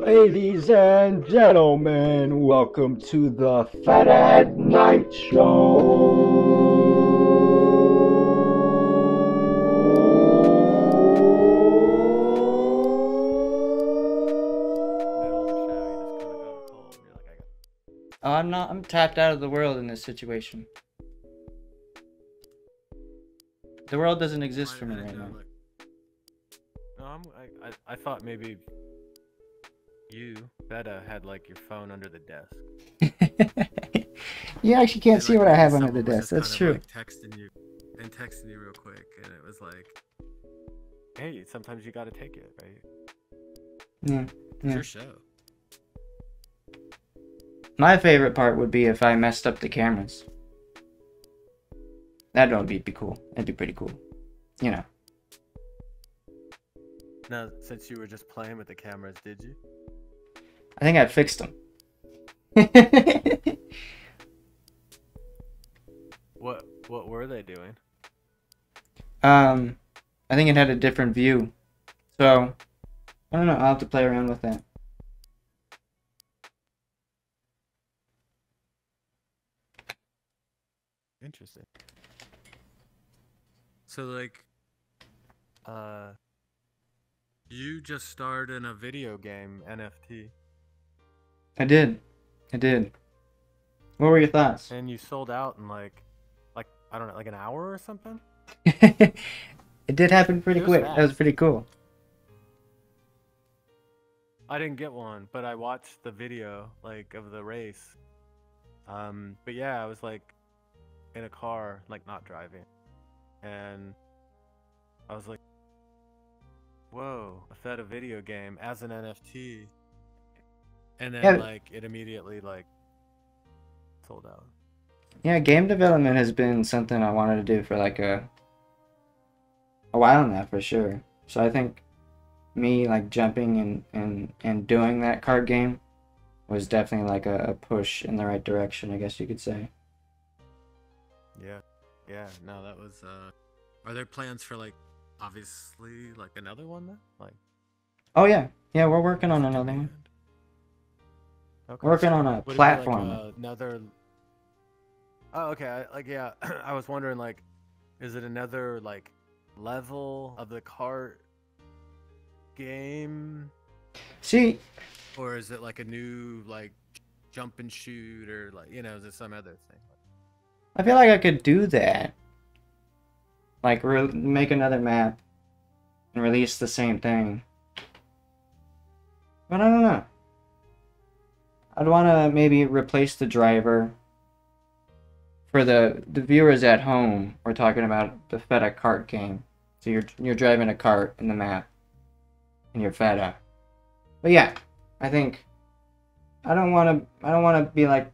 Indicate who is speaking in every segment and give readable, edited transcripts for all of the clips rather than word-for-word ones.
Speaker 1: Ladies and gentlemen, welcome to the Fat at Night Show.
Speaker 2: Middle of the show, you just kind of go cold. You're like,
Speaker 3: Oh, I'm not. I'm tapped out of the world in this situation. The world doesn't exist for me right now.
Speaker 2: no, I thought maybe you, Phetta, had like your phone under the desk.
Speaker 3: You actually can't see what I have under the
Speaker 2: Someone was
Speaker 3: desk.
Speaker 2: just
Speaker 3: That's
Speaker 2: kind
Speaker 3: true.
Speaker 2: of, like, texting you real quick, and it was like, hey, sometimes you gotta take it, right?
Speaker 3: Yeah.
Speaker 2: It's your show.
Speaker 3: My favorite part would be if I messed up the cameras. That would be cool. That'd be pretty cool. You know.
Speaker 2: Now, since you were just playing with the cameras, did you?
Speaker 3: I think I fixed them.
Speaker 2: What were they doing?
Speaker 3: I think it had a different view. So, I don't know. I'll have to play around with that.
Speaker 2: Interesting. So, like, you just starred in a video game NFT,
Speaker 3: I did. What were your thoughts?
Speaker 2: and you sold out in like I don't know, like an hour or something.
Speaker 3: It did happen pretty
Speaker 2: It was
Speaker 3: quick.
Speaker 2: fast.
Speaker 3: That was pretty cool.
Speaker 2: I didn't get one, but I watched the video like of the race. But yeah, I was like in a car, like not driving, and I was like, "Whoa, a Feta video game as an NFT," and then
Speaker 3: Yeah.
Speaker 2: like it immediately like sold out.
Speaker 3: Yeah, game development has been something I wanted to do for like a while now, for sure. So I think me like jumping and doing that card game was definitely like a push in the right direction, I guess you could say.
Speaker 2: Yeah. No, that was. Are there plans for like, obviously, like another one then? Like.
Speaker 3: Oh yeah, we're working on another one.
Speaker 2: Okay.
Speaker 3: Working on a
Speaker 2: Would it be, like,
Speaker 3: platform.
Speaker 2: another. Oh, okay. Yeah. I was wondering, like, is it another like level of the cart game,
Speaker 3: See,
Speaker 2: or is it like a new like jump and shoot, or like is it some other thing?
Speaker 3: I feel like I could do that. Like make another map and release the same thing. But I don't know. I'd want to maybe replace the driver. For the viewers at home, we're talking about the Feta cart game. So you're driving a cart in the map, and you're Feta. But yeah, I think I don't want to be like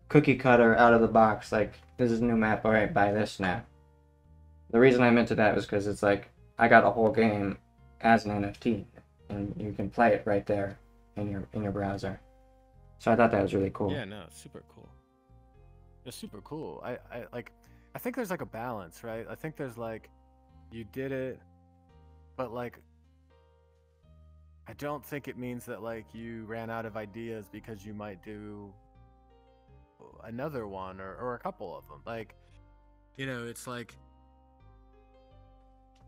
Speaker 3: cookie cutter out of the box. Like, this is a new map. All right, buy this now. The reason I meant to that was because it's like I got a whole game as an NFT, and you can play it right there in your browser. So I thought that was really cool.
Speaker 2: Yeah, no, it's super cool. It's super cool. I think there's like a balance, right? I think there's like, you did it, but like, I don't think it means that like you ran out of ideas because you might do another one or a couple of them. Like, it's like,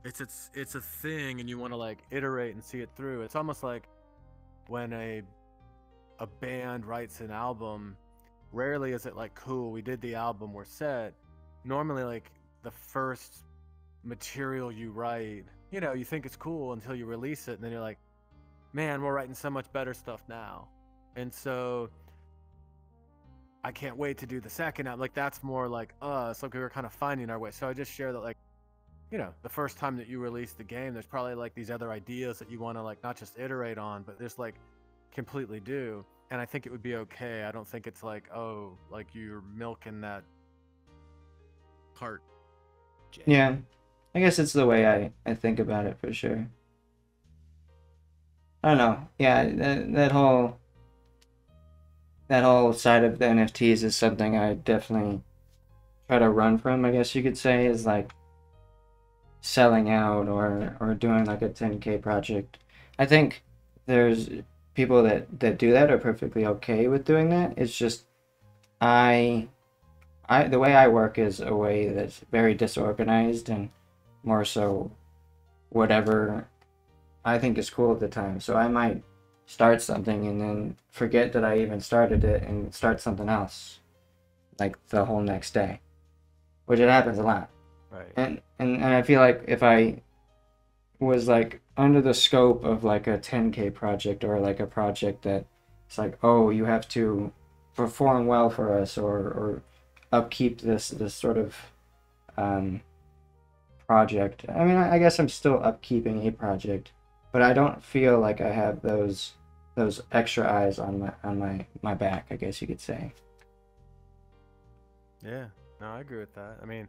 Speaker 2: it's a thing, and you want to like iterate and see it through. It's almost like when a band writes an album. Rarely is it like, cool, we did the album, we're set. Normally, like, the first material you write, you think it's cool until you release it, and then you're like, man, we're writing so much better stuff now. And so I can't wait to do the second album. Like, that's more like us. Like, we were kind of finding our way. So I just share that, like, the first time that you release the game, there's probably like these other ideas that you want to like not just iterate on, but just like completely do. And I think it would be okay. I don't think it's like, oh, like you're milking that cart.
Speaker 3: Yeah, I guess it's the way I think about it, for sure. I don't know. Yeah, that whole side of the NFTs is something I definitely try to run from, I guess you could say, is like selling out or doing like a 10K project. I think there's people that do that are perfectly okay with doing that. It's just the way I work is a way that's very disorganized and more so whatever I think is cool at the time. So I might start something and then forget that I even started it and start something else like the whole next day, which it happens a lot.
Speaker 2: Right.
Speaker 3: And I feel like if I was like under the scope of like a 10K project or like a project that it's like, oh, you have to perform well for us or upkeep this sort of project. I mean, I guess I'm still upkeeping a project, but I don't feel like I have those extra eyes on my back, I guess you could say.
Speaker 2: Yeah, no, I agree with that. I mean,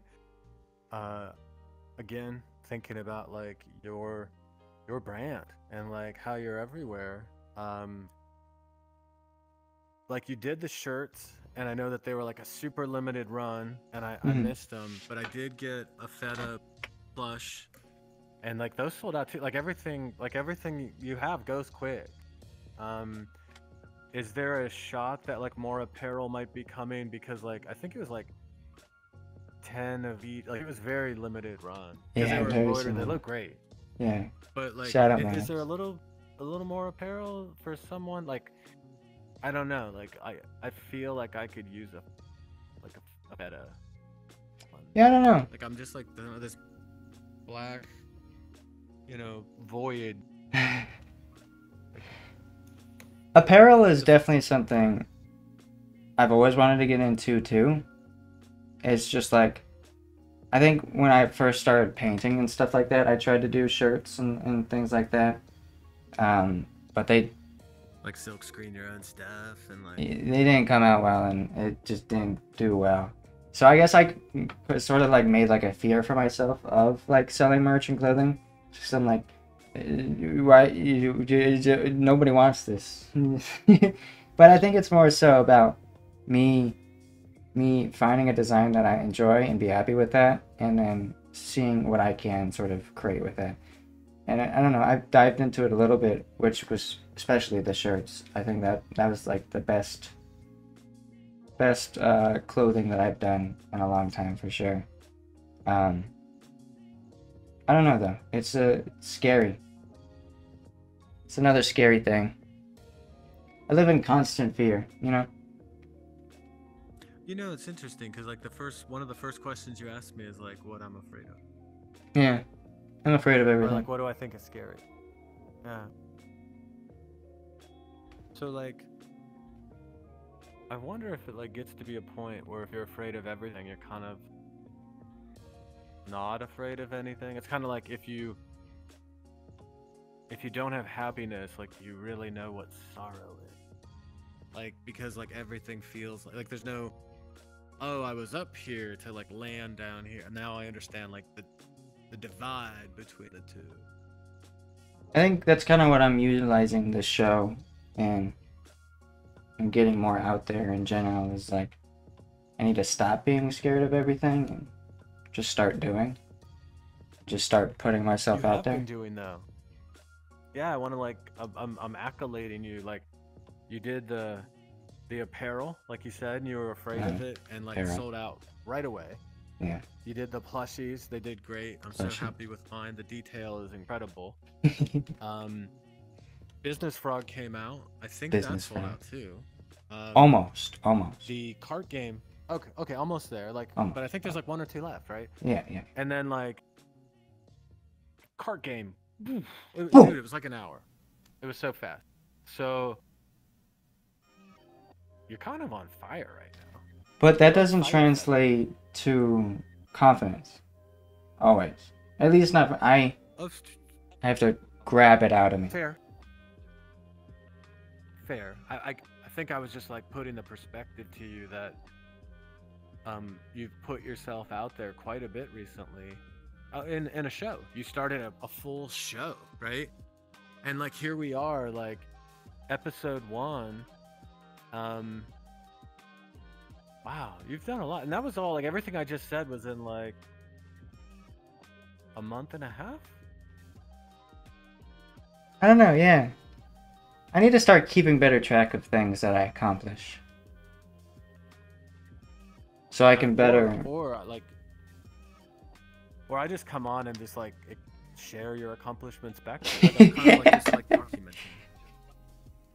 Speaker 2: again, thinking about like your brand and like how you're everywhere. Like you did the shirts, and I know that they were like a super limited run, and I missed them, but I did get a Phetta plush, and like those sold out too. Like everything you have goes quick. Is there a shot that like more apparel might be coming? Because like I think it was like 10 of each. Like it was very limited run.
Speaker 3: Yeah,
Speaker 2: they were
Speaker 3: very
Speaker 2: embroidered. They
Speaker 3: similar.
Speaker 2: look great.
Speaker 3: Yeah.
Speaker 2: But like,
Speaker 3: Shout out,
Speaker 2: is
Speaker 3: man.
Speaker 2: there a little more apparel for someone? Like, I don't know. Like I feel like I could use a Phetta one.
Speaker 3: Yeah, I don't know.
Speaker 2: Like I'm just like this black, void.
Speaker 3: Apparel is definitely something I've always wanted to get into too. It's just like, I think when I first started painting and stuff like that, I tried to do shirts and things like that. But they
Speaker 2: Like silk screen your own stuff and like.
Speaker 3: they didn't come out well, and it just didn't do well. So I guess I sort of like made like a fear for myself of like selling merch and clothing. Just I'm like, why nobody wants this. But I think it's more so about me finding a design that I enjoy and be happy with that, and then seeing what I can sort of create with it. And I don't know, I've dived into it a little bit, which was especially the shirts. I think that was like the best clothing that I've done in a long time for sure. I don't know though. It's scary. It's another scary thing. I live in constant fear, you know?
Speaker 2: It's interesting because like one of the first questions you asked me is like what I'm afraid of.
Speaker 3: Yeah. I'm afraid of
Speaker 2: Or
Speaker 3: everything.
Speaker 2: like what do I think is scary? Yeah. So like I wonder if it like gets to be a point where if you're afraid of everything, you're kind of not afraid of anything. It's kind of like if you don't have happiness, like you really know what sorrow is. Like because like everything feels like there's no, oh, I was up here to like land down here. And now I understand like the divide between the two.
Speaker 3: I think that's kind of what I'm utilizing this show and getting more out there in general is like, I need to stop being scared of everything and just start doing. Just start putting myself out there.
Speaker 2: You have been doing though. Yeah, I want to like, I'm accolading you. Like, you did the apparel, like you said, and you were afraid of it, and like
Speaker 3: apparel.
Speaker 2: sold out right away.
Speaker 3: Yeah.
Speaker 2: You did the plushies; they did great. I'm so happy with mine. The detail is incredible. Business Frog came out. I think that sold out too.
Speaker 3: Almost.
Speaker 2: The cart game. Okay, almost there. Like, but I think there's like one or two left, right?
Speaker 3: Yeah.
Speaker 2: And then like, cart game. Dude, it was like an hour. It was so fast. So you're kind of on fire right now.
Speaker 3: But that doesn't translate to confidence. Always. At least not. I have to grab it out of me.
Speaker 2: Fair. I think I was just like putting the perspective to you that you've put yourself out there quite a bit recently. In a show. You started a full show, right? And like here we are, like episode 1. Wow, you've done a lot. And that was all like everything I just said was in like a month and a half?
Speaker 3: I don't know, yeah. I need to start keeping better track of things that I accomplish. So I can better...
Speaker 2: Or I just come on and just like share your accomplishments back to you. Like, I'm kind of like just like documenting.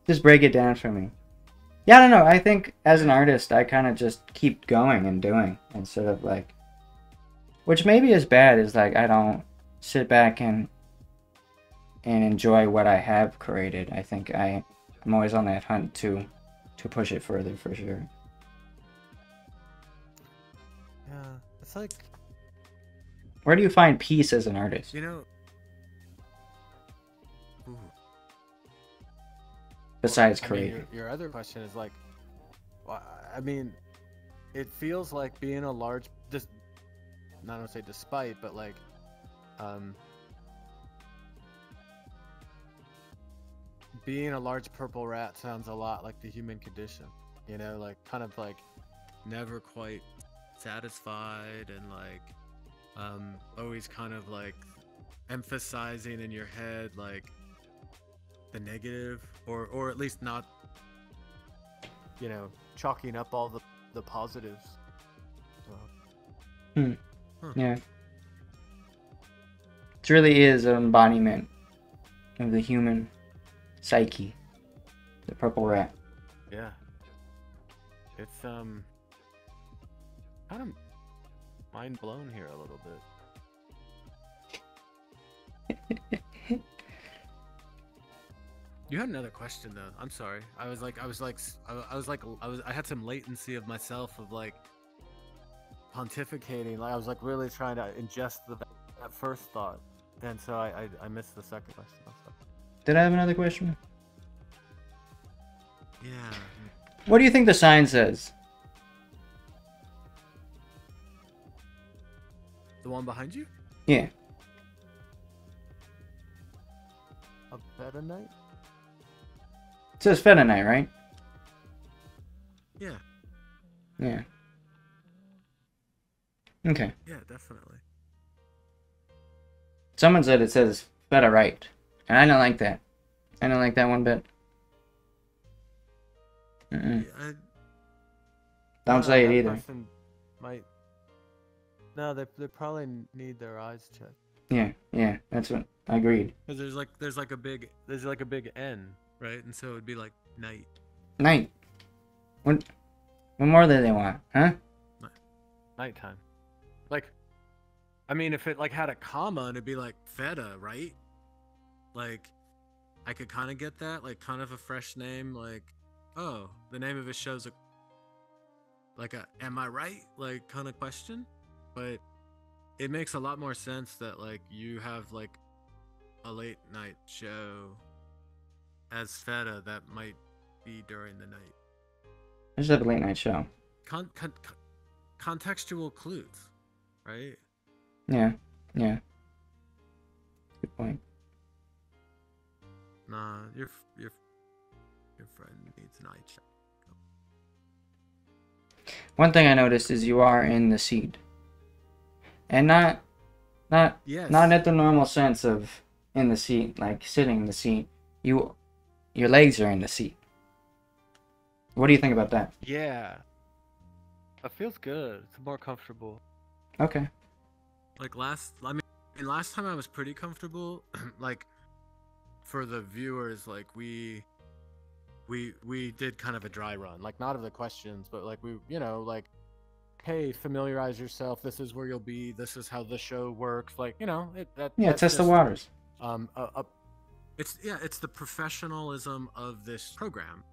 Speaker 3: Just break it down for me. Yeah, I don't know. I think as an artist, I kind of just keep going and doing instead of like... Which maybe is bad, is like I don't sit back and enjoy what I have created. I think I'm always on that hunt to push it further, for sure.
Speaker 2: Yeah, it's like...
Speaker 3: Where do you find peace as an artist?
Speaker 2: You know... Ooh.
Speaker 3: Besides
Speaker 2: I
Speaker 3: creating.
Speaker 2: mean, your other question is like... Well, I mean, it feels like being a large... Just, not to say despite, but like... being a large purple rat sounds a lot like the human condition. You know, like kind of like never quite satisfied and like always kind of like emphasizing in your head like the negative, or at least not, you know, chalking up all the positives.
Speaker 3: Yeah. It really is an embodiment of the human psyche, the purple rat.
Speaker 2: Yeah. It's kind of mind blown here a little bit. You had another question though. I'm sorry. I had some latency of myself of like pontificating. Like I was like really trying to ingest that first thought, and so I missed the second question. I'm sorry.
Speaker 3: Did I have another question?
Speaker 2: Yeah.
Speaker 3: What do you think the sign says?
Speaker 2: The one behind you?
Speaker 3: Yeah.
Speaker 2: A Phetta night?
Speaker 3: It says Phetta night, right?
Speaker 2: Yeah.
Speaker 3: Yeah. Okay.
Speaker 2: Yeah, definitely.
Speaker 3: Someone said it says Phetta right. And I don't like that. I don't like that one bit.
Speaker 2: Yeah,
Speaker 3: Don't say it
Speaker 2: that
Speaker 3: either.
Speaker 2: person might... No, they probably need their eyes checked.
Speaker 3: Yeah, that's what I agreed.
Speaker 2: Because there's like a big N, right? And so it'd be like night.
Speaker 3: Night. What more do they want, huh?
Speaker 2: Nighttime. Like, I mean, if it like had a comma, and it'd be like Phetta, right? Like, I could kind of get that, like, kind of a fresh name, like, oh, the name of his show's a am I right? Like, kind of question. But it makes a lot more sense that, like, you have, like, a late night show as Phetta that might be during the night.
Speaker 3: I just have a late night show.
Speaker 2: Contextual clues, right?
Speaker 3: Yeah. Good point.
Speaker 2: Nah, your friend needs an eye check.
Speaker 3: One thing I noticed is you are in the seat. And not
Speaker 2: Yes.
Speaker 3: not at the normal sense of in the seat, like sitting in the seat. Your legs are in the seat. What do you think about that?
Speaker 2: Yeah. It feels good. It's more comfortable.
Speaker 3: Okay.
Speaker 2: Like last time I was pretty comfortable. Like for the viewers, like we did kind of a dry run, like not of the questions, but like we, you know, like, hey, familiarize yourself. This is where you'll be. This is how the show works. Like, you know,
Speaker 3: Test the waters.
Speaker 2: It's the professionalism of this program.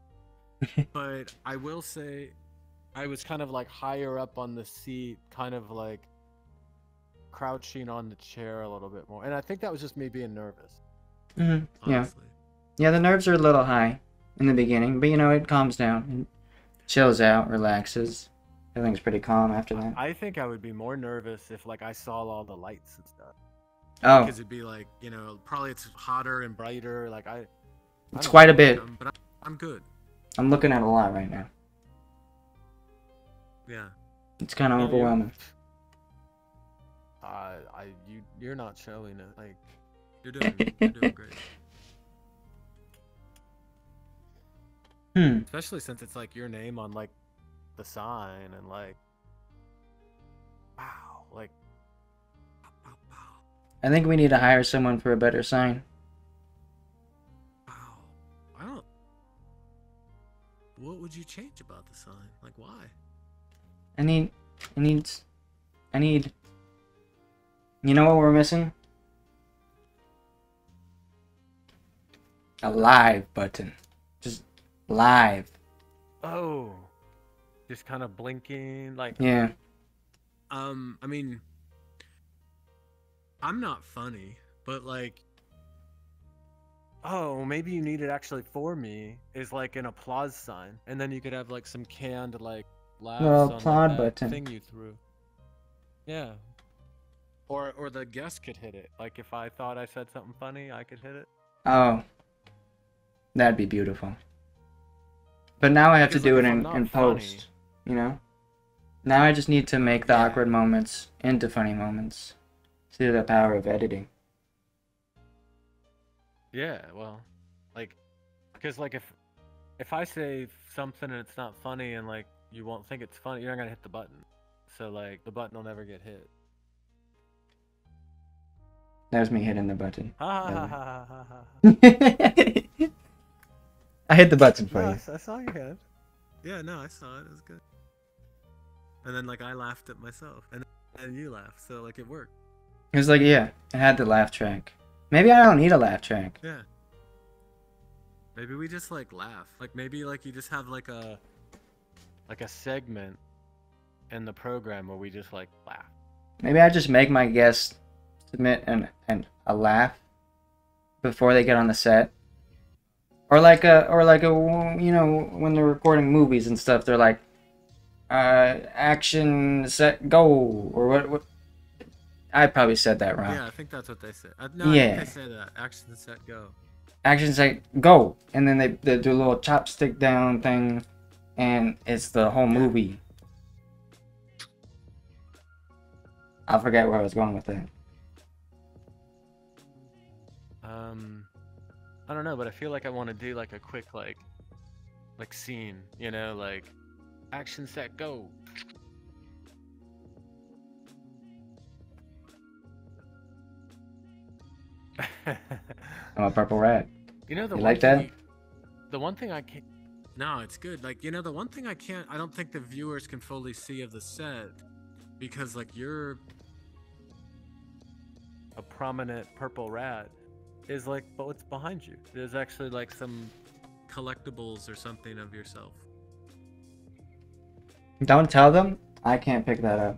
Speaker 2: But I will say, I was kind of like higher up on the seat, kind of like crouching on the chair a little bit more, and I think that was just me being nervous.
Speaker 3: Mm-hmm. Yeah, the nerves are a little high in the beginning, but you know, it calms down and chills out, relaxes. Everything's pretty calm after that.
Speaker 2: I think I would be more nervous if like I saw all the lights and stuff.
Speaker 3: Oh,
Speaker 2: Because it'd be like, you know, probably it's hotter and brighter. Like
Speaker 3: it's quite a bit.
Speaker 2: But I'm good.
Speaker 3: I'm looking at a lot right now.
Speaker 2: Yeah.
Speaker 3: It's kind of overwhelming.
Speaker 2: You're not showing it. Like you're doing great. Especially since it's like your name on like the sign and like, wow, like, wow, wow,
Speaker 3: I think we need to hire someone for a better sign.
Speaker 2: wow. I don't. What would you change about the sign? Like, why?
Speaker 3: I need. You know what we're missing? A live button. Just live.
Speaker 2: Oh, just kind of blinking, like.
Speaker 3: Yeah.
Speaker 2: I mean, I'm not funny, but like, oh, maybe you need it actually for me is like an applause sign, and then you could have like some canned like laughs
Speaker 3: Little
Speaker 2: on
Speaker 3: applaud
Speaker 2: like, that
Speaker 3: button.
Speaker 2: thing you threw. Yeah. Or the guest could hit it. Like if I thought I said something funny, I could hit it.
Speaker 3: Oh. That'd be beautiful. But now I have to
Speaker 2: Because,
Speaker 3: do
Speaker 2: like,
Speaker 3: it
Speaker 2: if I'm
Speaker 3: in
Speaker 2: not
Speaker 3: post.
Speaker 2: funny-
Speaker 3: You know? Now I just need to make the
Speaker 2: Yeah.
Speaker 3: awkward moments into funny moments. See the power of editing.
Speaker 2: Yeah, well, like, because like if I say something and it's not funny and like you won't think it's funny, you're not gonna hit the button. So like the button will never get hit.
Speaker 3: There's me hitting the button.
Speaker 2: Ha ha ha ha ha ha.
Speaker 3: I hit the button for
Speaker 2: No,
Speaker 3: you.
Speaker 2: I saw your hand. Yeah, no, I saw it. It was good. And then like I laughed at myself, and you laughed, so like it worked.
Speaker 3: It was like, yeah, it had the laugh track. Maybe I don't need a laugh track.
Speaker 2: Yeah. Maybe we just like laugh. Like maybe like you just have like a segment in the program where we just like laugh.
Speaker 3: Maybe I just make my guests submit a laugh before they get on the set. Or like a you know, when they're recording movies and stuff, they're like action set go, or what I probably said that wrong.
Speaker 2: Yeah, I think that's what they say. No, I
Speaker 3: Yeah.
Speaker 2: think they say that. Action set go.
Speaker 3: Action set go, and then they do a little chopstick down thing, and it's the whole movie. I forget where I was going with that.
Speaker 2: I don't know, but I feel like I want to do like a quick like scene, you know, like action set go.
Speaker 3: I'm a purple rat.
Speaker 2: You know the
Speaker 3: You
Speaker 2: one
Speaker 3: like that?
Speaker 2: thing the one thing I can't. No, it's good. Like, you know, the one thing I can't. I don't think the viewers can fully see of the set because like you're a prominent purple rat is like, but what's behind you? There's actually like some collectibles or something of yourself.
Speaker 3: Don't tell them. I can't pick that up.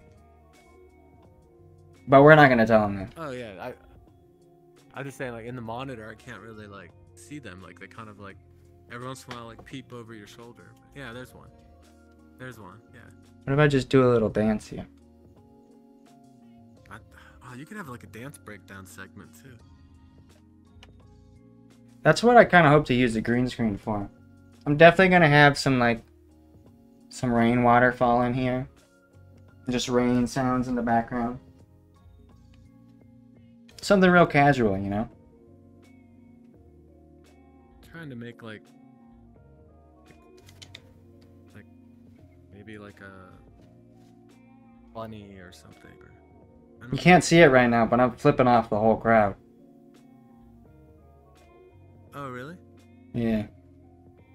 Speaker 3: But we're not gonna tell them that.
Speaker 2: Oh yeah, I'm just saying like in the monitor I can't really like see them. Like they kind of like every once in a while like peep over your shoulder. But yeah, there's one. There's one. Yeah.
Speaker 3: What if I just do a little dance here?
Speaker 2: Oh, you could have like a dance breakdown segment too.
Speaker 3: That's what I kind of hope to use the green screen for. I'm definitely gonna have some rainwater fall in here. Just rain sounds in the background. Something real casual, you know?
Speaker 2: Trying to make like maybe like a bunny or something. Or, I don't
Speaker 3: You
Speaker 2: know.
Speaker 3: can't see it right now, but I'm flipping off the whole crowd.
Speaker 2: Oh really?
Speaker 3: Yeah.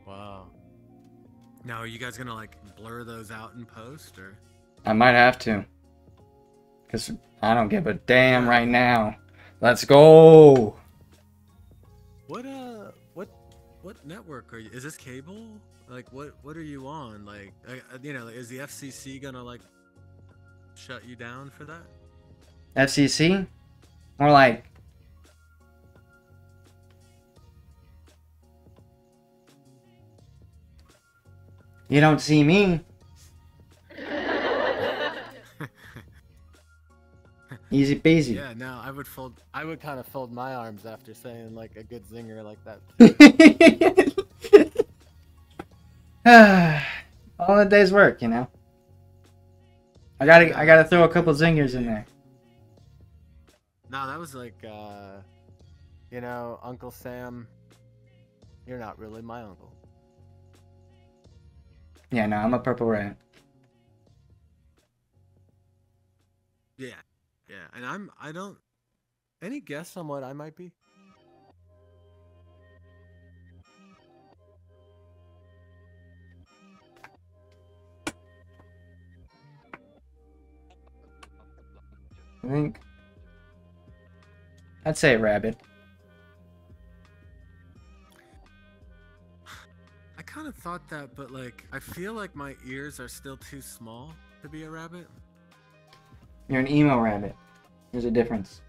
Speaker 2: Wow. Now are you guys gonna like blur those out in post or?
Speaker 3: I might have to. Because I don't give a damn right now. Let's go!
Speaker 2: What network are you? Is this cable? Like what are you on? Like you know, is the FCC gonna like shut you down for that?
Speaker 3: FCC? More like... You don't see me. Easy peasy.
Speaker 2: Yeah, no, I would kind of fold my arms after saying like a good zinger like that.
Speaker 3: All in a day's work, you know. I gotta throw a couple zingers in there.
Speaker 2: No, that was like you know, Uncle Sam, you're not really my uncle.
Speaker 3: Yeah, no, I'm a purple rat.
Speaker 2: Yeah, yeah, and I don't. Any guess on what I might be?
Speaker 3: I think I'd say a rabbit.
Speaker 2: I kind of thought that, but like, I feel like my ears are still too small to be a rabbit.
Speaker 3: You're an emo rabbit. There's a difference.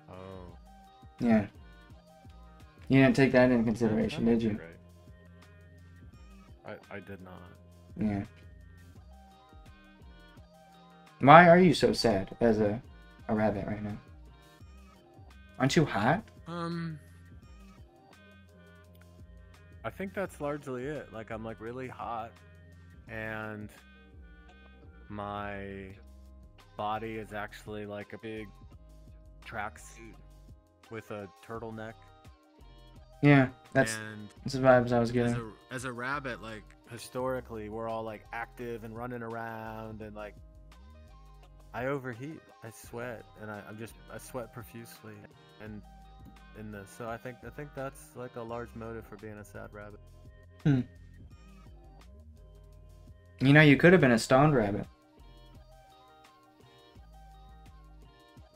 Speaker 2: Oh.
Speaker 3: Yeah. You didn't take that into consideration, did you?
Speaker 2: I did not.
Speaker 3: Yeah. Why are you so sad as a rabbit right now? Aren't you hot?
Speaker 2: I think that's largely it. Like, I'm like really hot, and my body is actually like a big tracksuit with a turtleneck.
Speaker 3: Yeah, that's
Speaker 2: And
Speaker 3: the vibes I was getting.
Speaker 2: as a rabbit, like historically, we're all like active and running around, and like I overheat, I sweat, and I sweat profusely, and in this, so I think that's like a large motive for being a sad rabbit.
Speaker 3: You know, you could have been a stoned rabbit.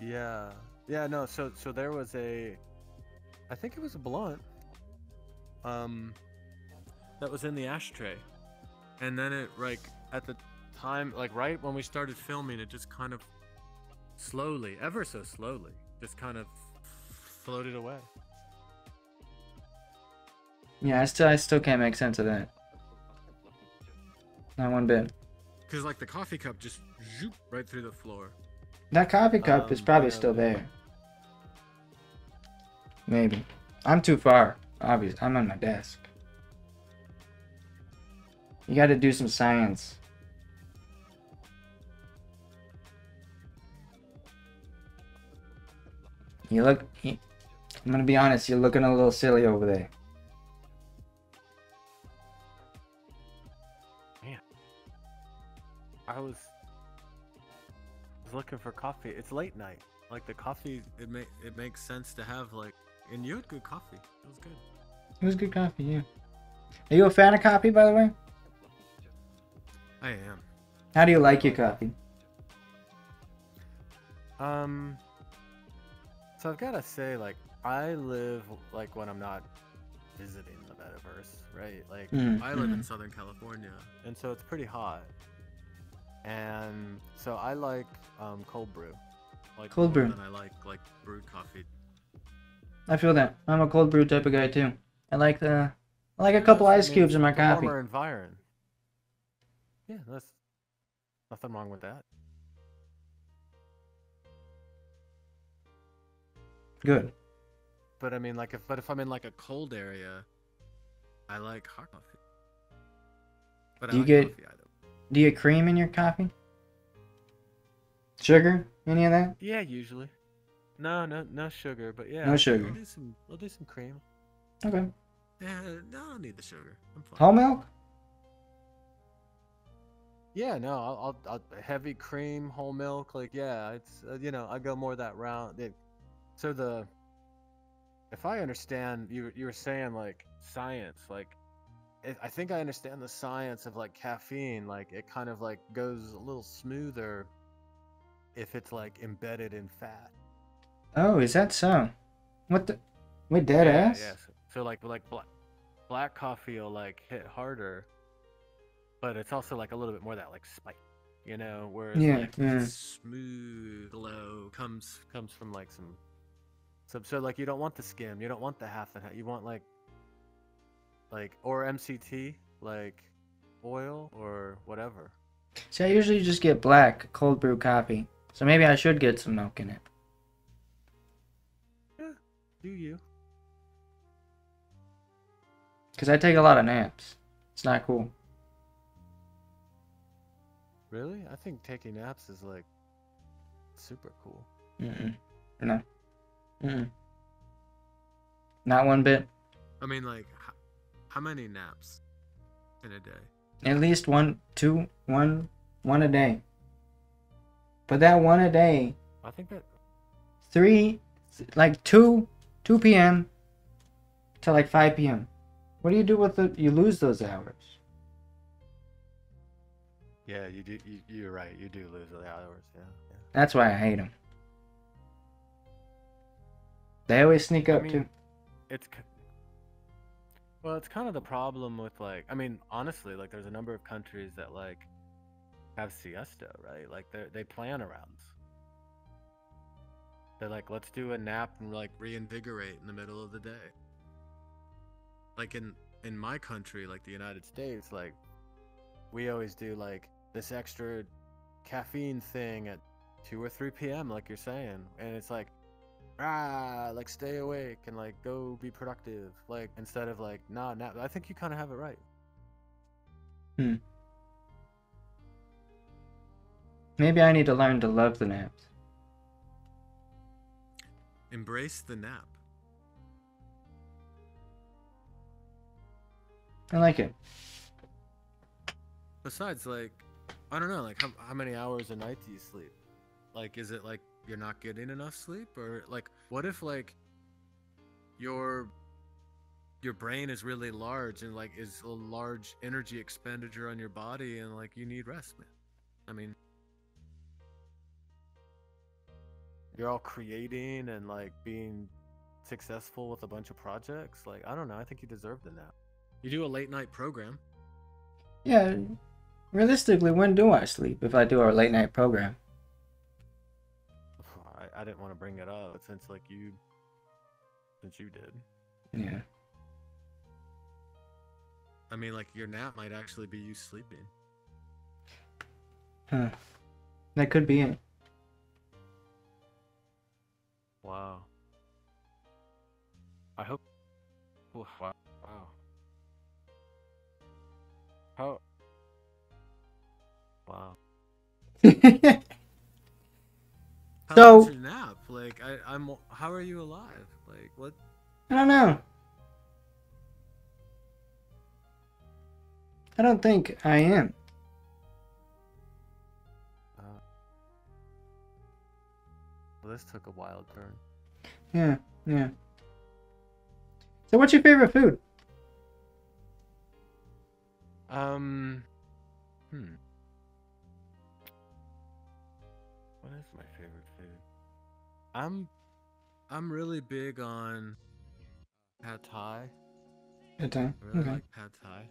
Speaker 2: Yeah, no. So there was I think it was a blunt, that was in the ashtray, and then it like at the time, like right when we started filming, it just kind of slowly, ever so slowly, just kind of floated away.
Speaker 3: Yeah, I still can't make sense of that. Not one bit.
Speaker 2: Cause like the coffee cup just zoop right through the floor.
Speaker 3: That coffee cup is probably still there. Maybe. I'm too far. Obviously, I'm on my desk. You got to do some science. I'm gonna be honest, you're looking a little silly over there.
Speaker 2: Man, I was looking for coffee. It's late night. Like the coffee, it makes sense to have like, and you had good coffee. It was good.
Speaker 3: It was good coffee, yeah. Are you a fan of coffee, by the way?
Speaker 2: I am.
Speaker 3: How do you like your coffee?
Speaker 2: So I've gotta say, like, I live like when I'm not visiting the Phettaverse, right? Like, I live in Southern California, and so it's pretty hot. And so I like cold brew, like
Speaker 3: Cold brew.
Speaker 2: more than I like brewed coffee.
Speaker 3: I feel that. I'm a cold brew type of guy too. I like a couple ice cubes in my coffee.
Speaker 2: Warmer environment. Yeah, that's nothing wrong with that.
Speaker 3: Good.
Speaker 2: But I mean, like, if I'm in like a cold area, I like hot coffee. But
Speaker 3: Do you
Speaker 2: I like
Speaker 3: get
Speaker 2: coffee either.
Speaker 3: Do you get cream in your coffee? Sugar? Any of that?
Speaker 2: Yeah, usually. No sugar, but yeah.
Speaker 3: No sugar.
Speaker 2: We'll do some cream.
Speaker 3: Okay.
Speaker 2: Yeah, no, I don't need the sugar. I'm fine.
Speaker 3: Whole milk?
Speaker 2: Yeah, no, I'll heavy cream, whole milk. Like, yeah, it's I go more that route. So if I understand, you were saying like science, like I think I understand the science of like caffeine. Like it kind of like goes a little smoother if it's like embedded in fat.
Speaker 3: Oh, is that so? What the? Wait, dead ass?
Speaker 2: Yeah. So like black coffee will like hit harder, but it's also like a little bit more that like spike, whereas like smooth glow comes from like some. So like you don't want the skim, you don't want the half and half, you want like or MCT, like oil or whatever.
Speaker 3: See, I usually just get black cold brew coffee, so maybe I should get some milk in it.
Speaker 2: Yeah, do you?
Speaker 3: Because I take a lot of naps. It's not cool.
Speaker 2: Really? I think taking naps is like super cool.
Speaker 3: No. Not one bit.
Speaker 2: I mean, like, how many naps? in a day.
Speaker 3: At least one a day. But that one a day,
Speaker 2: I think that
Speaker 3: 2 p.m. to like 5 p.m. What do you do with you lose those hours?
Speaker 2: yeah, you do. You're right. You do lose the hours. Yeah.
Speaker 3: That's why I hate them. They always sneak up too.
Speaker 2: It's kind of the problem with like, I mean, honestly, like there's a number of countries that like have siesta, right? Like they plan around. They're like, let's do a nap and like reinvigorate in the middle of the day. Like in my country, like the United States, like we always do like this extra caffeine thing at 2 or 3 p.m. like you're saying, and it's like, like stay awake and like go be productive, like instead of like nap. I think you kind of have it right.
Speaker 3: Maybe I need to learn to love the naps.
Speaker 2: Embrace the nap.
Speaker 3: I like it.
Speaker 2: Besides, like, I don't know, like how many hours a night do you sleep? Like, is it like you're not getting enough sleep, or like what if like your brain is really large and like is a large energy expenditure on your body and like you need rest, man? I mean, you're all creating and like being successful with a bunch of projects. Like, I don't know, I think you deserve the nap. You do a late night program.
Speaker 3: Yeah, realistically, when do I sleep if I do a late night program?
Speaker 2: I didn't want to bring it up since you did.
Speaker 3: Yeah.
Speaker 2: I mean, like your nap might actually be you sleeping.
Speaker 3: Huh. That could be it.
Speaker 2: Wow. I hope. Wow. How? Wow. How
Speaker 3: So-
Speaker 2: was your nap? Like, I'm. How are you alive? Like, what?
Speaker 3: I don't know. I don't think I am.
Speaker 2: Well, this took a wild turn.
Speaker 3: Yeah. So what's your favorite food?
Speaker 2: What is my favorite food? I'm really big on pad thai.
Speaker 3: Good time.
Speaker 2: I really
Speaker 3: Okay.
Speaker 2: like pad thai.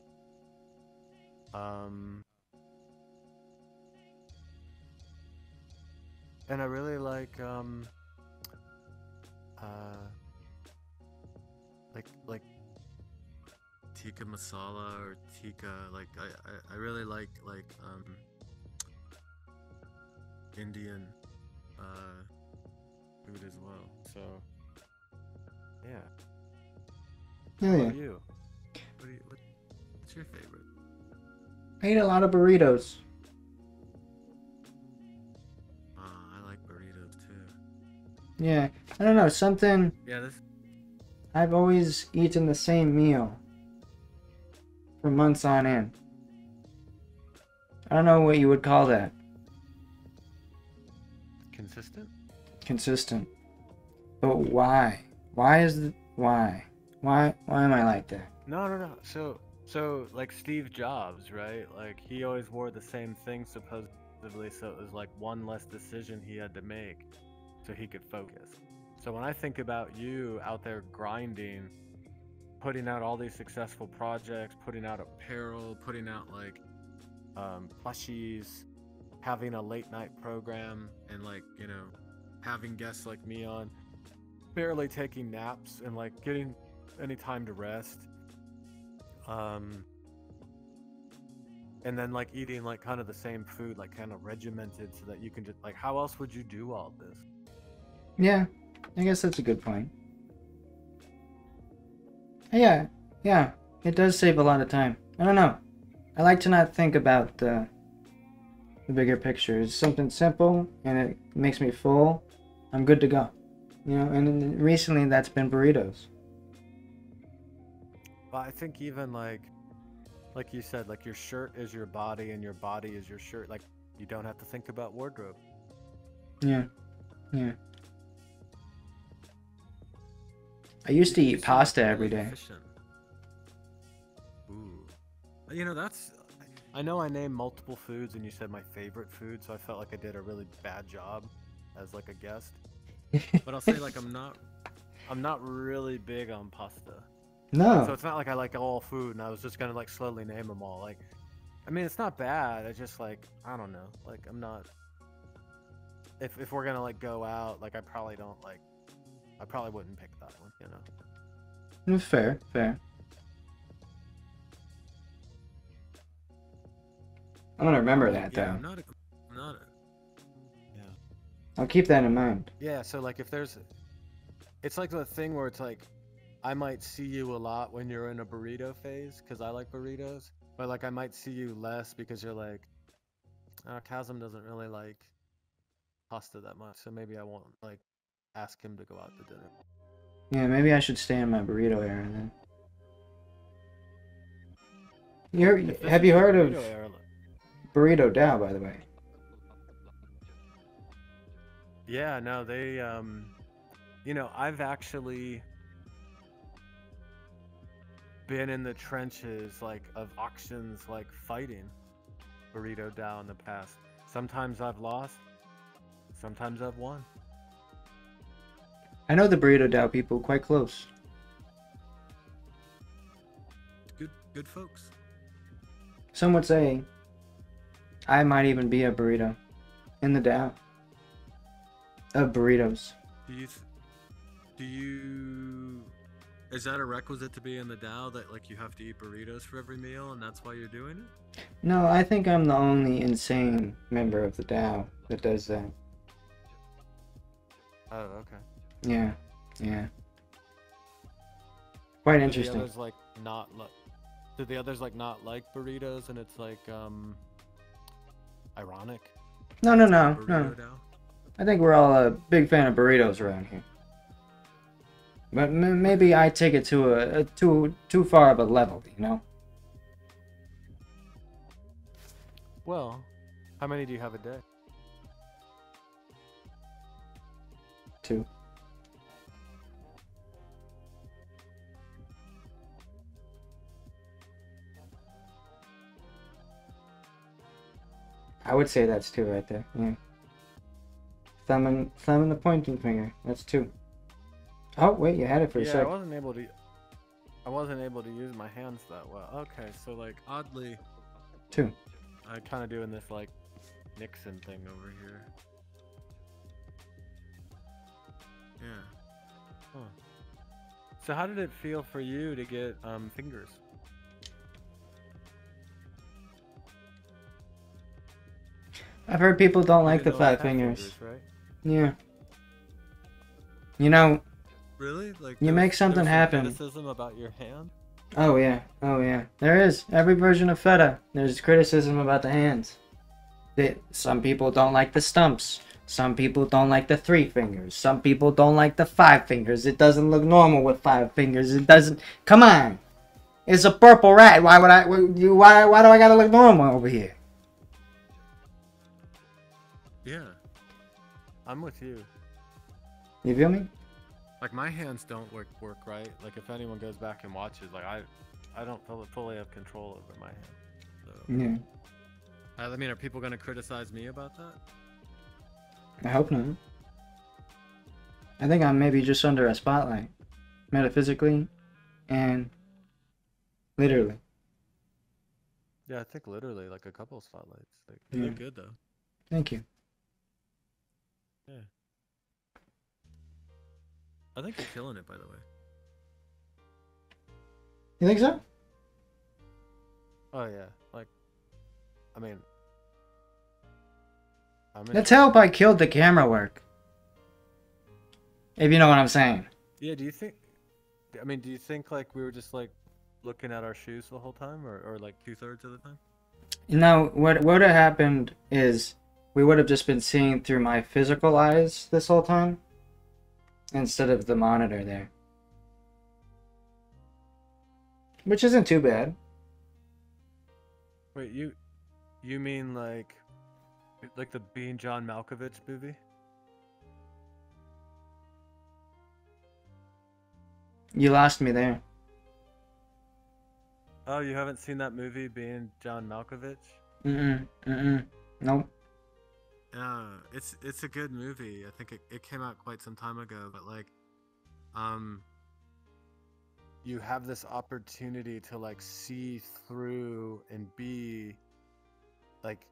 Speaker 2: And I really like like tikka masala or tikka, like I really like Indian food as well. So yeah.
Speaker 3: Oh,
Speaker 2: How
Speaker 3: yeah.
Speaker 2: about you? What's your favorite?
Speaker 3: I eat a lot of burritos.
Speaker 2: I like burritos too.
Speaker 3: Yeah. I don't know, something
Speaker 2: Yeah, this.
Speaker 3: I've always eaten the same meal for months on end. I don't know what you would call that.
Speaker 2: Consistent?
Speaker 3: Consistent. But why? Why am I like that?
Speaker 2: No. So like Steve Jobs, right? Like he always wore the same thing supposedly, so it was like one less decision he had to make so he could focus. So when I think about you out there grinding, putting out all these successful projects, putting out apparel, putting out like plushies, having a late night program, and like, you know, having guests like me on, barely taking naps and like getting any time to rest, and then like eating like kind of the same food, like kind of regimented, so that you can just like, how else would you do all this?
Speaker 3: Yeah, I guess that's a good point. Yeah, it does save a lot of time. I don't know. I like to not think about the bigger picture. It's something simple, and it makes me full. I'm good to go. You know, and recently that's been burritos.
Speaker 2: But I think even like Like you said, like your shirt is your body and your body is your shirt. Like you don't have to think about wardrobe.
Speaker 3: Yeah. Yeah. I used to eat
Speaker 2: Seem
Speaker 3: pasta
Speaker 2: really
Speaker 3: every day.
Speaker 2: efficient. Ooh. You know, that's... I know I named multiple foods and you said my favorite food, so I felt like I did a really bad job as like a guest. But I'll say like I'm not really big on pasta.
Speaker 3: No.
Speaker 2: So it's not like I like all food and I was just gonna like slowly name them all. Like, I mean, it's not bad. I just like, I don't know. Like, I'm not... If we're gonna like go out, like I probably wouldn't pick that one, you know.
Speaker 3: Fair, fair. I'm gonna remember that though.
Speaker 2: I'm not a... Yeah.
Speaker 3: I'll keep that in mind.
Speaker 2: Yeah, so like if there's... It's like the thing where it's like, I might see you a lot when you're in a burrito phase, because I like burritos. But like I might see you less because you're like, Chasm doesn't really like pasta that much, so maybe I won't like ask him to go out to dinner.
Speaker 3: Yeah, maybe I should stay in my burrito era then. Have you heard of Burrito Dow, by the way?
Speaker 2: Yeah, no, they, you know, I've actually been in the trenches, like, of auctions, like, fighting Burrito Dow in the past. Sometimes I've lost, sometimes I've won.
Speaker 3: I know the Burrito Dow people quite close.
Speaker 2: Good folks.
Speaker 3: Some would say I might even be a burrito in the Dow of burritos.
Speaker 2: Do you is that a requisite to be in the Dow, that like you have to eat burritos for every meal and that's why you're doing it?
Speaker 3: No, I think I'm the only insane member of the Dow that does that.
Speaker 2: Oh, okay.
Speaker 3: Yeah, yeah. Quite interesting.
Speaker 2: Do the others not like burritos and it's like ironic?
Speaker 3: No.
Speaker 2: Burrito Dow?
Speaker 3: I think we're all a big fan of burritos around here. But maybe I take it to a too far of a level, you know?
Speaker 2: Well, how many do you have a day?
Speaker 3: 2. I would say that's 2 right there. Yeah. Thumb and the pointing finger. That's 2. Oh wait, you had it for a sec.
Speaker 2: I wasn't able to use my hands that well. Okay, so like oddly
Speaker 3: 2.
Speaker 2: I kind of doing this like Nixon thing over here. Yeah. Huh. So how did it feel for you to get fingers?
Speaker 3: I've heard people don't like the
Speaker 2: Even though I
Speaker 3: 5
Speaker 2: have
Speaker 3: fingers.
Speaker 2: right?
Speaker 3: Yeah. You know,
Speaker 2: Really? Like
Speaker 3: you make something happen.
Speaker 2: Criticism about your hand?
Speaker 3: Oh yeah. There is. Every version of Phetta, there's criticism about the hands. Some people don't like the stumps. Some people don't like the 3 fingers. Some people don't like the 5 fingers. It doesn't look normal with 5 fingers. It doesn't. Come on. It's a purple rat. Why do I gotta look normal over here?
Speaker 2: Yeah. I'm with you.
Speaker 3: You feel me?
Speaker 2: Like my hands don't work right. Like if anyone goes back and watches, like I don't fully have control over my hands. So.
Speaker 3: Yeah.
Speaker 2: I mean, are people gonna criticize me about that?
Speaker 3: I hope not. I think I'm maybe just under a spotlight, metaphysically, and literally.
Speaker 2: Yeah, I think literally like a couple of spotlights. Like, you look good though.
Speaker 3: Thank you.
Speaker 2: Yeah. I think you're killing it, by the way.
Speaker 3: You think so?
Speaker 2: Oh yeah, like, I mean,
Speaker 3: let's hope I killed the camera work. If you know what I'm saying.
Speaker 2: Yeah, do you think like we were just like looking at our shoes the whole time, or like 2/3 of the time?
Speaker 3: No, what would have happened is we would have just been seeing through my physical eyes this whole time instead of the monitor there. Which isn't too bad.
Speaker 2: Wait, you mean like the Being John Malkovich movie?
Speaker 3: You lost me there.
Speaker 2: Oh, you haven't seen that movie, Being John Malkovich?
Speaker 3: Nope.
Speaker 2: It's a good movie. I think it came out quite some time ago, but like, you have this opportunity to like see through and be like,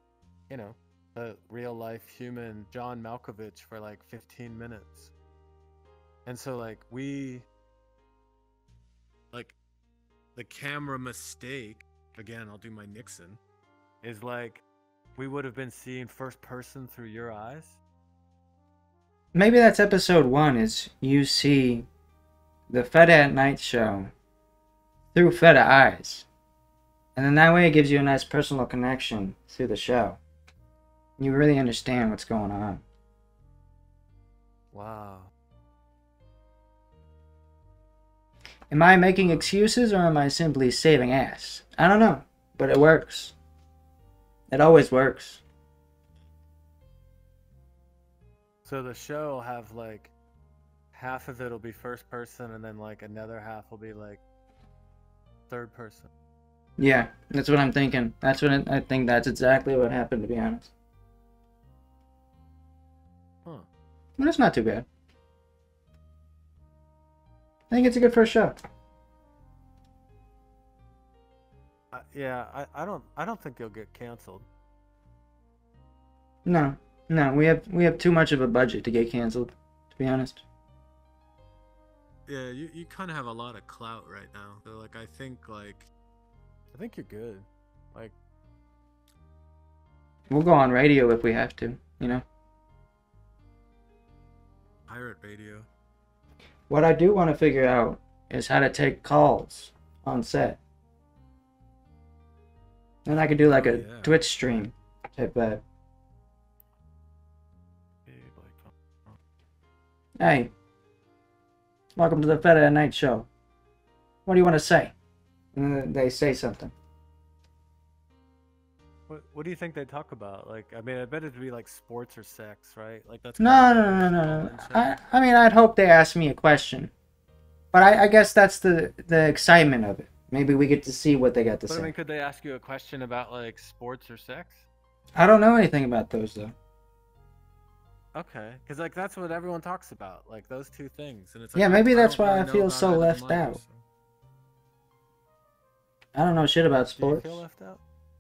Speaker 2: you know, a real life human John Malkovich for like 15 minutes. And so like the camera mistake, again, I'll do my Nixon, is like we would have been seeing first person through your eyes.
Speaker 3: Maybe that's episode 1, is you see the Phetta at Night show through Phetta eyes. And then that way it gives you a nice personal connection through the show. You really understand what's going on.
Speaker 2: Wow.
Speaker 3: Am I making excuses or am I simply saving ass? I don't know, but it works. It always works.
Speaker 2: So the show will have like half of it'll be first person and then like another half will be like third person.
Speaker 3: Yeah, that's what I'm thinking. I think that's exactly what happened, to be honest.
Speaker 2: Huh.
Speaker 3: Well, that's not too bad. I think it's a good first show.
Speaker 2: Yeah, I don't think you'll get canceled.
Speaker 3: No, we have too much of a budget to get canceled, to be honest.
Speaker 2: Yeah, you kind of have a lot of clout right now. So like I think you're good. Like
Speaker 3: We'll go on radio if we have to, you know.
Speaker 2: pirate radio.
Speaker 3: What I do want to figure out is how to take calls on set. Then I could do like a Twitch stream type vibe. Hey, welcome to the Phetta at Night show. What do you want to say? And then they say something.
Speaker 2: What do you think they talk about? Like, I mean, I bet it'd be like sports or sex, right? Like that's
Speaker 3: No. I mean, I'd hope they ask me a question, but I guess that's the excitement of it. Maybe we get to see what they got to say.
Speaker 2: I mean, could they ask you a question about like sports or sex?
Speaker 3: I don't know anything about those though.
Speaker 2: Okay, because like that's what everyone talks about, like those two things, and it's like,
Speaker 3: yeah, maybe that's
Speaker 2: don't
Speaker 3: why
Speaker 2: really
Speaker 3: I feel
Speaker 2: know
Speaker 3: so
Speaker 2: about either
Speaker 3: left
Speaker 2: one,
Speaker 3: out.
Speaker 2: so-
Speaker 3: I don't know shit about
Speaker 2: Do you
Speaker 3: sports.
Speaker 2: feel left out?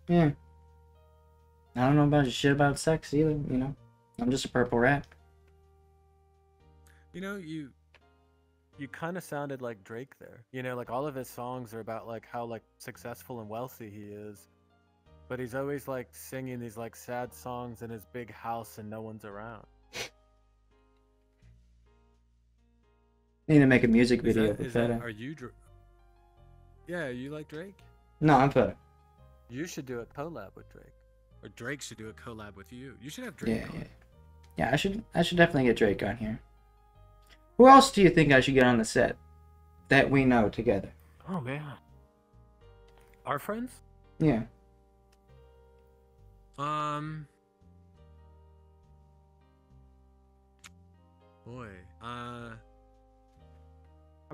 Speaker 3: Yeah. I don't know about shit about sex either, you know. I'm just a purple rat.
Speaker 2: You know, you kind of sounded like Drake there. You know, like all of his songs are about like how like successful and wealthy he is, but he's always like singing these like sad songs in his big house and no one's around.
Speaker 3: Need to make a music
Speaker 2: Is
Speaker 3: video
Speaker 2: that,
Speaker 3: for
Speaker 2: is that,
Speaker 3: Phetta.
Speaker 2: are you Yeah, you like Drake?
Speaker 3: No, I'm Phetta.
Speaker 2: You should do a collab with Drake. Or Drake should do a collab with you. You should have Drake
Speaker 3: Yeah,
Speaker 2: on.
Speaker 3: yeah. Yeah, I should definitely get Drake on here. Who else do you think I should get on the set that we know together?
Speaker 2: Oh man. Our friends?
Speaker 3: Yeah.
Speaker 2: Boy. I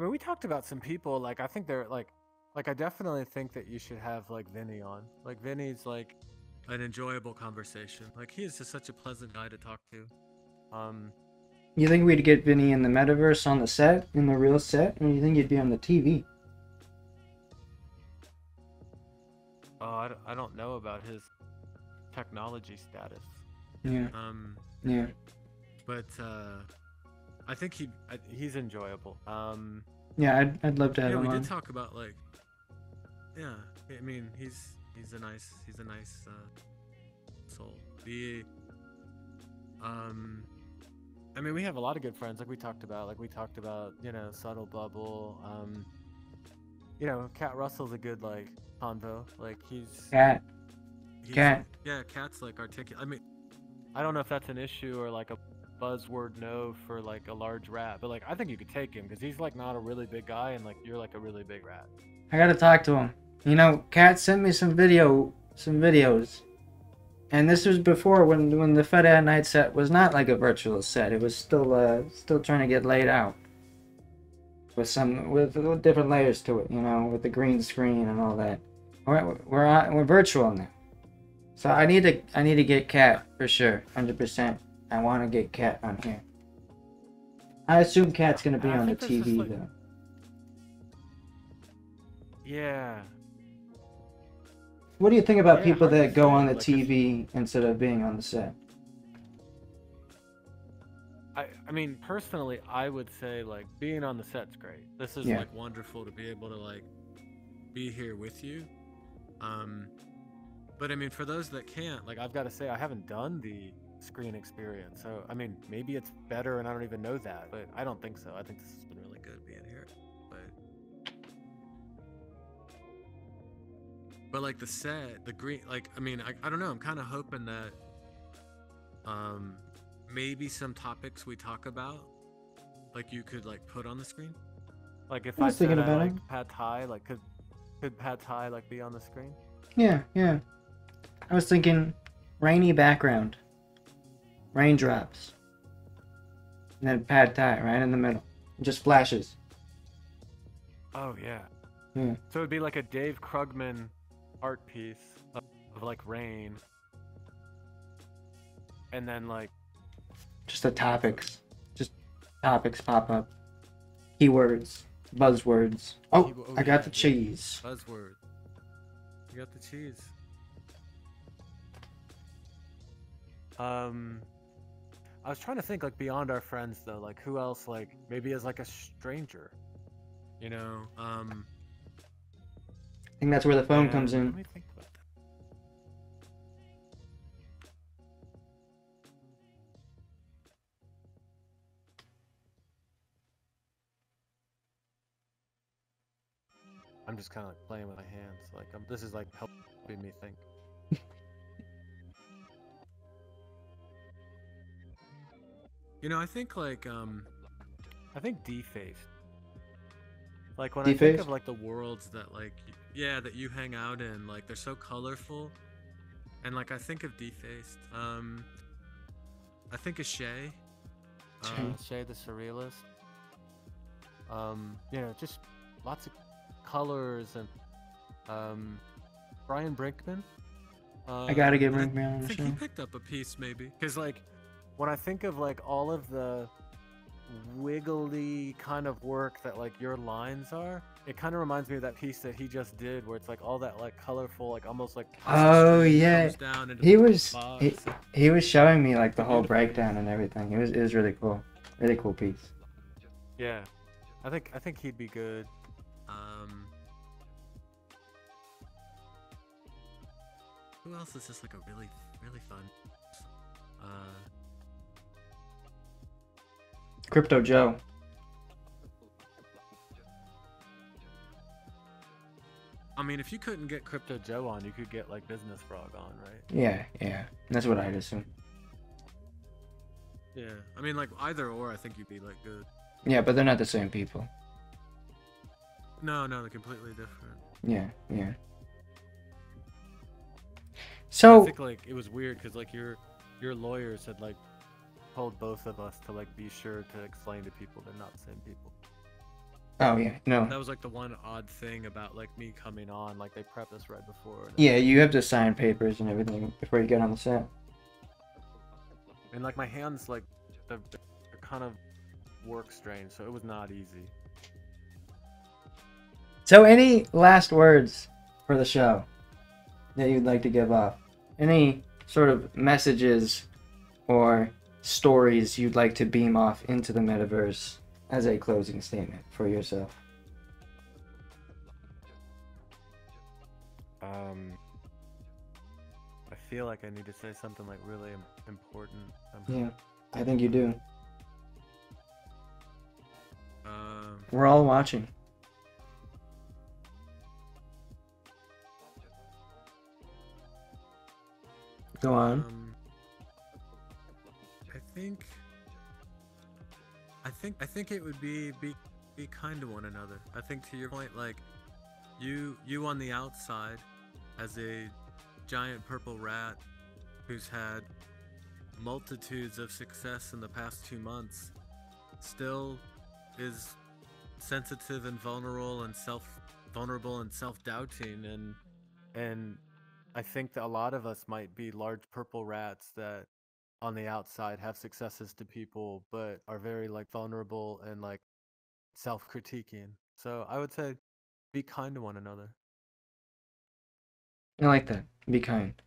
Speaker 2: mean, we talked about some people. Like, I think they're like I definitely think that you should have like Vinnie on. Like, Vinnie's like an enjoyable conversation. Like, he is just such a pleasant guy to talk to.
Speaker 3: You think we'd get Vinny in the metaverse on the set, in the real set, or you think he'd be on the TV?
Speaker 2: Oh, I don't know about his technology status.
Speaker 3: Yeah. Yeah.
Speaker 2: But I think he's enjoyable.
Speaker 3: Yeah, I'd love to have
Speaker 2: Yeah,
Speaker 3: him
Speaker 2: we
Speaker 3: on.
Speaker 2: did talk about like, yeah. I mean, he's a nice soul. I mean, we have a lot of good friends. Like we talked about, you know, Subtle Bubble. You know, Cat Russell's a good like convo. Like
Speaker 3: Cat.
Speaker 2: Yeah, Cat's like articulate. I mean, I don't know if that's an issue or like a buzzword no for like a large rat, but like I think you could take him because he's like not a really big guy and like you're like a really big rat.
Speaker 3: I gotta talk to him. You know, Cat sent me some video some videos. And this was before when the Phetta at Night set was not like a virtual set. It was still trying to get laid out with different layers to it, you know, with the green screen and all that. We're virtual now. So I need to get Cat for sure, 100%. I want to get Cat on here. I assume Cat's gonna be on the TV though.
Speaker 2: Yeah.
Speaker 3: What do you think about people
Speaker 2: hard to
Speaker 3: that go
Speaker 2: say,
Speaker 3: on the
Speaker 2: like,
Speaker 3: TV instead of being on the set?
Speaker 2: I mean, personally, I would say like being on the set's great. This is like wonderful to be able to like be here with you. But I mean, for those that can't, like, I've got to say, I haven't done the screen experience. So I mean, maybe it's better, and I don't even know that. But I don't think so. I think this has been really good being here. But like the set, the green, like, I mean, I don't know. I'm kind of hoping that maybe some topics we talk about, like, you could like put on the screen. Like if I said like pad thai, like could pad thai like be on the screen?
Speaker 3: Yeah. I was thinking rainy background, raindrops, and then pad thai right in the middle, just flashes.
Speaker 2: Oh yeah.
Speaker 3: Yeah.
Speaker 2: So it'd be like a Dave Krugman art piece of like rain, and then like
Speaker 3: just the topics pop up, keywords, buzzwords. Oh, I got the cheese.
Speaker 2: Buzzword. You got the cheese. I was trying to think, like, beyond our friends though, like who else, like maybe as like a stranger, you know.
Speaker 3: I think that's where the phone comes in.
Speaker 2: Let me think about that. I'm just kind of like playing with my hands. Like, this is like helping me think. You know, I think like I think defaced. Like when I think of like the worlds that like that you hang out in, like they're so colorful, and like I think of defaced. I think of Shay. Shay the Surrealist. You know, just lots of colors and Brian Brinkman.
Speaker 3: I gotta give Brinkman on the
Speaker 2: show. I think he picked up a piece maybe, because like when I think of like all of the wiggly kind of work that like your lines are, it kind of reminds me of that piece that he just did where it's like all that like colorful, like almost like
Speaker 3: he was showing me like the whole breakdown and everything. It was really cool piece.
Speaker 2: Yeah, I think he'd be good. Who else is just like a really fun?
Speaker 3: Crypto Joe.
Speaker 2: I mean, if you couldn't get Crypto Joe on, you could get like Business Frog on, right?
Speaker 3: Yeah. That's what I'd assume.
Speaker 2: Yeah, I mean, like either or, I think you'd be like good.
Speaker 3: Yeah, but they're not the same people.
Speaker 2: No, they're completely different.
Speaker 3: Yeah. So
Speaker 2: I think like it was weird because like your lawyers had like told both of us to like be sure to explain to people they're not the same people.
Speaker 3: Oh yeah, no.
Speaker 2: That was like the one odd thing about like me coming on. Like they prepped us right before.
Speaker 3: Yeah, you have to sign papers and everything before you get on the set.
Speaker 2: And like my hands, like they're kind of work strange, so it was not easy.
Speaker 3: So any last words for the show that you'd like to give off? Any sort of messages or stories you'd like to beam off into the metaverse as a closing statement for yourself?
Speaker 2: I feel like I need to say something like really important.
Speaker 3: Yeah, I think you do. We're all watching. Go on.
Speaker 2: I think it would be kind to one another. I think to your point, like you on the outside as a giant purple rat who's had multitudes of success in the past 2 months still is sensitive and vulnerable and self-doubting, and I think that a lot of us might be large purple rats that on the outside have successes to people but are very like vulnerable and like self-critiquing. So I would say be kind to one another.
Speaker 3: I like that. Be kind.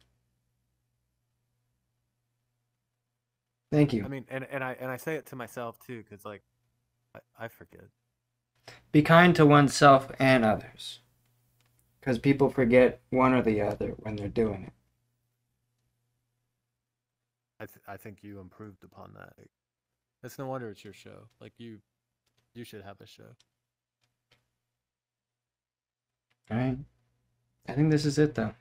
Speaker 3: Thank you.
Speaker 2: I mean, and I say it to myself too, because like I forget.
Speaker 3: Be kind to oneself and others. Because people forget one or the other when they're doing it.
Speaker 2: I think you improved upon that. It's no wonder it's your show. Like you should have a show.
Speaker 3: All right. I think this is it, though.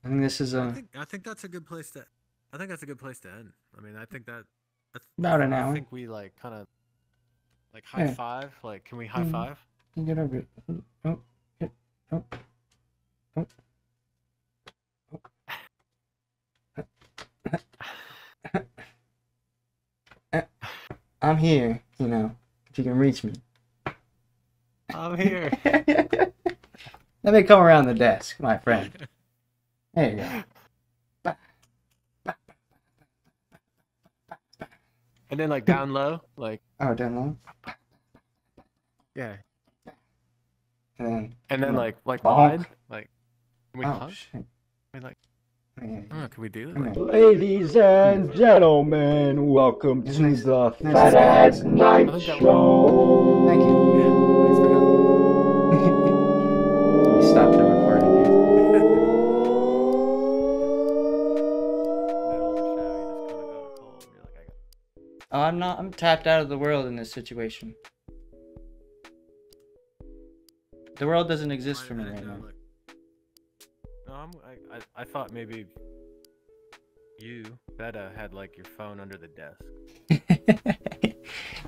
Speaker 3: I think this is
Speaker 2: I think that's a good place to. I think that's a good place to end. I mean, I think that's
Speaker 3: about an hour.
Speaker 2: I think we like kind of like high five. Like, can we high five?
Speaker 3: You get over it. Oh, yeah. Oh. Oh. Oh. I'm here, you know, if you can reach me.
Speaker 2: I'm here.
Speaker 3: Let me come around the desk, my friend. There you go.
Speaker 2: And then like down low, like
Speaker 3: down low.
Speaker 2: Yeah.
Speaker 3: And
Speaker 2: then like
Speaker 3: bonk.
Speaker 2: wide, like can we
Speaker 3: Oh
Speaker 2: hug?
Speaker 3: shit.
Speaker 2: I mean, like
Speaker 3: Yeah.
Speaker 2: I don't know, can we do it?
Speaker 3: Come
Speaker 2: Like,
Speaker 3: on.
Speaker 1: Ladies and gentlemen, welcome to
Speaker 3: Nice.
Speaker 1: the
Speaker 3: Nice.
Speaker 1: Fat At
Speaker 3: Nice.
Speaker 1: Night
Speaker 2: I think that
Speaker 1: Show.
Speaker 3: Thank you.
Speaker 2: yeah, thanks for having me.
Speaker 3: Let me stop the recording here.
Speaker 2: Middle of the show, you just kind of got a call and you're like,
Speaker 3: Oh, I'm tapped out of the world in this situation. The world doesn't exist for me right now.
Speaker 2: Look. No, I thought maybe you, Phetta, had like your phone under the desk.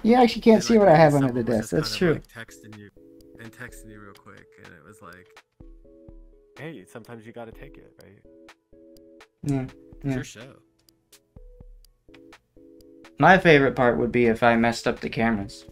Speaker 3: You actually can't
Speaker 2: And,
Speaker 3: see
Speaker 2: like,
Speaker 3: what I have under
Speaker 2: someone
Speaker 3: the
Speaker 2: was
Speaker 3: desk.
Speaker 2: just
Speaker 3: That's
Speaker 2: kind of,
Speaker 3: true.
Speaker 2: like, texting you real quick, and it was like, hey, sometimes you got to take it, right?
Speaker 3: Yeah.
Speaker 2: It's your show.
Speaker 3: My favorite part would be if I messed up the cameras.